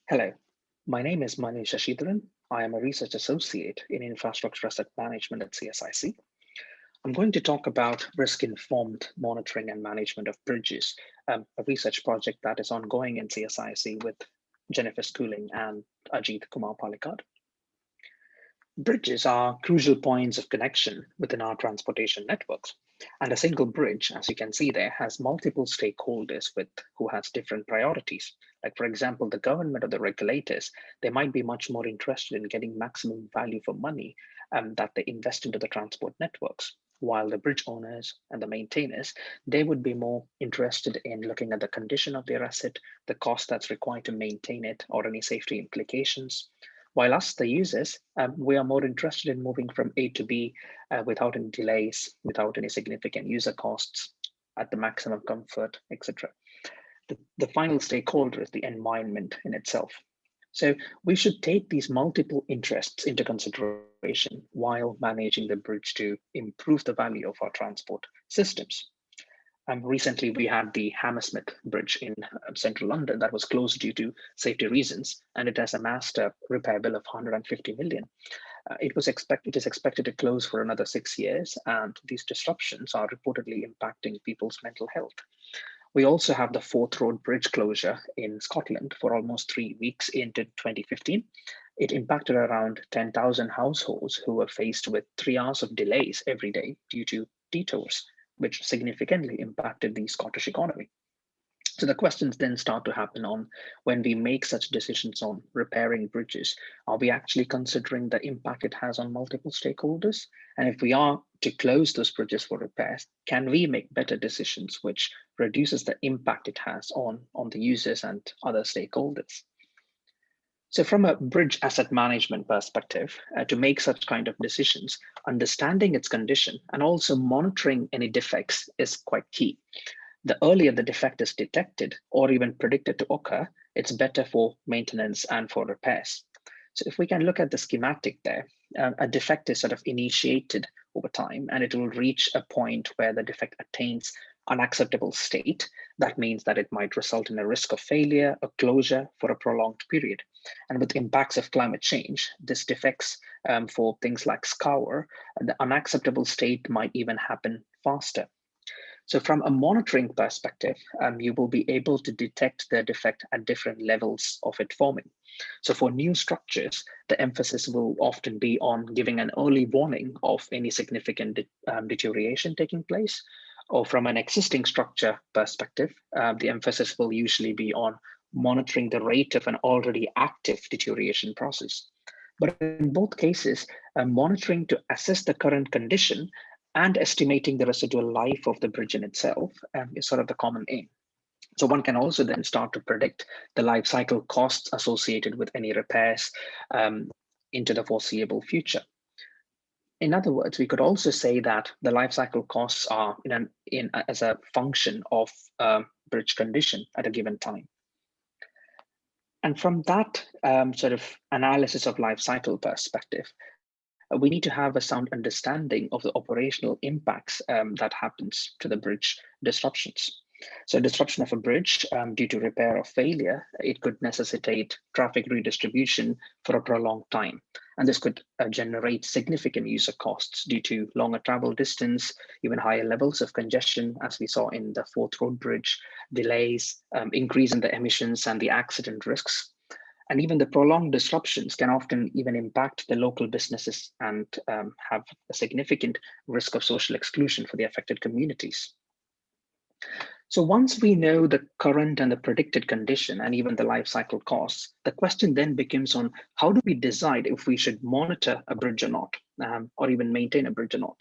Hello, my name is Manu Sasidharan. I am a research associate in infrastructure asset management at CSIC. I'm going to talk about risk-informed monitoring and management of bridges, a research project that is ongoing in CSIC with Jennifer Schooling and Ajit Kumar Palikad. Bridges are crucial points of connection within our transportation networks. And a single bridge, as you can see there, has multiple stakeholders with who has different priorities. Like, for example, the government or the regulators, they might be much more interested in getting maximum value for money that they invest into the transport networks. While the bridge owners and the maintainers, they would be more interested in looking at the condition of their asset, the cost that's required to maintain it, or any safety implications. While us, the users, we are more interested in moving from A to B without any delays, without any significant user costs, at the maximum comfort, etc. The final stakeholder is the environment in itself. So we should take these multiple interests into consideration while managing the bridge to improve the value of our transport systems. Recently, we had the Hammersmith Bridge in central London that was closed due to safety reasons, and it has amassed a repair bill of 150 million. It is expected to close for another 6 years, and these disruptions are reportedly impacting people's mental health. We also have the Forth Road Bridge closure in Scotland for almost 3 weeks into 2015. It impacted around 10,000 households who were faced with 3 hours of delays every day due to detours, which significantly impacted the Scottish economy. So the questions then start to happen on when we make such decisions on repairing bridges, are we actually considering the impact it has on multiple stakeholders? And if we are to close those bridges for repairs, can we make better decisions which reduces the impact it has on the users and other stakeholders? So from a bridge asset management perspective, to make such kind of decisions, understanding its condition and also monitoring any defects is quite key. The earlier the defect is detected or even predicted to occur, it's better for maintenance and for repairs. So if we can look at the schematic there, a defect is sort of initiated over time and it will reach a point where the defect attains unacceptable state. That means that it might result in a risk of failure or closure for a prolonged period. And with impacts of climate change, this defects for things like scour, the unacceptable state might even happen faster. So from a monitoring perspective, you will be able to detect the defect at different levels of it forming. So for new structures, the emphasis will often be on giving an early warning of any significant deterioration taking place. Or from an existing structure perspective, the emphasis will usually be on monitoring the rate of an already active deterioration process. But in both cases, monitoring to assess the current condition and estimating the residual life of the bridge in itself is sort of the common aim. So one can also then start to predict the life cycle costs associated with any repairs into the foreseeable future. In other words, we could also say that the life cycle costs are as a function of bridge condition at a given time. And from that sort of analysis of life cycle perspective, we need to have a sound understanding of the operational impacts that happens to the bridge disruptions. So disruption of a bridge due to repair or failure, it could necessitate traffic redistribution for a prolonged time. And this could generate significant user costs due to longer travel distance, even higher levels of congestion, as we saw in the Forth Road Bridge, delays, increase in the emissions and the accident risks. And even the prolonged disruptions can often even impact the local businesses and have a significant risk of social exclusion for the affected communities. So once we know the current and the predicted condition and even the life cycle costs, the question then becomes on how do we decide if we should monitor a bridge or not, or even maintain a bridge or not.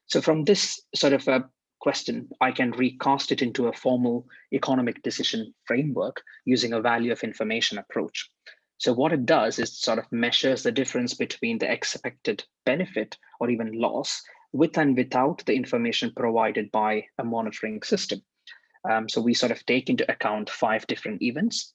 So from this sort of a question, I can recast it into a formal economic decision framework using a value of information approach. So what it does is sort of measures the difference between the expected benefit or even loss with and without the information provided by a monitoring system. So we sort of take into account 5 different events.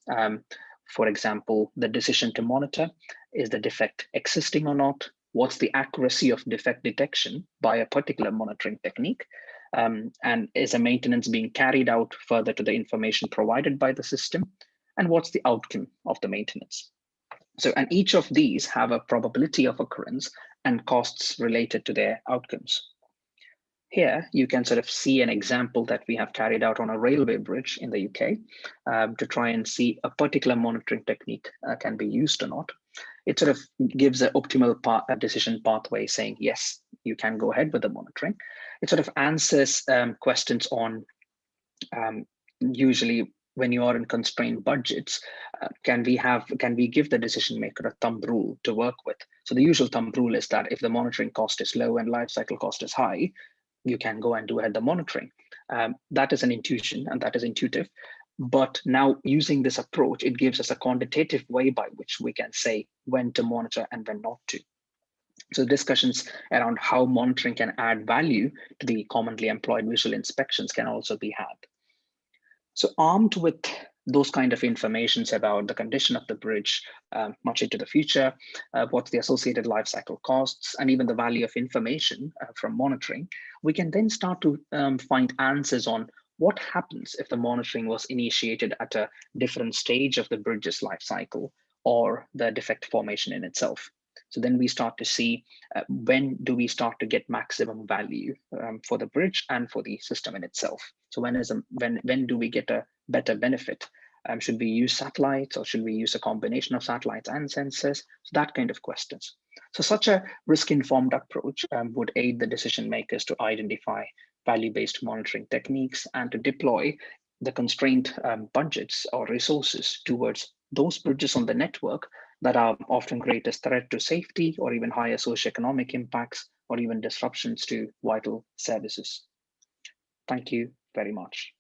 For example, the decision to monitor, is the defect existing or not? What's the accuracy of defect detection by a particular monitoring technique? And is a maintenance being carried out further to the information provided by the system? and what's the outcome of the maintenance. So, and each of these have a probability of occurrence and costs related to their outcomes. Here, you can sort of see an example that we have carried out on a railway bridge in the UK to try and see a particular monitoring technique can be used or not. It sort of gives an optimal decision pathway saying, yes, you can go ahead with the monitoring. It sort of answers questions on usually when you are in constrained budgets, can we give the decision maker a thumb rule to work with? So the usual thumb rule is that if the monitoring cost is low and life cycle cost is high, you can go and do ahead the monitoring. That is an intuition and that is intuitive. But now using this approach, it gives us a quantitative way by which we can say when to monitor and when not to. So discussions around how monitoring can add value to the commonly employed visual inspections can also be had. So armed with those kind of informations about the condition of the bridge, much into the future, what's the associated life cycle costs, and even the value of information from monitoring, we can then start to find answers on what happens if the monitoring was initiated at a different stage of the bridge's life cycle or the defect formation in itself. So then we start to see when do we start to get maximum value for the bridge and for the system in itself. So when do we get a better benefit? Should we use satellites or should we use a combination of satellites and sensors? So that kind of questions. So such a risk-informed approach would aid the decision makers to identify value-based monitoring techniques and to deploy the constrained budgets or resources towards those bridges on the network that are often greatest threat to safety or even higher socioeconomic impacts or even disruptions to vital services. Thank you very much.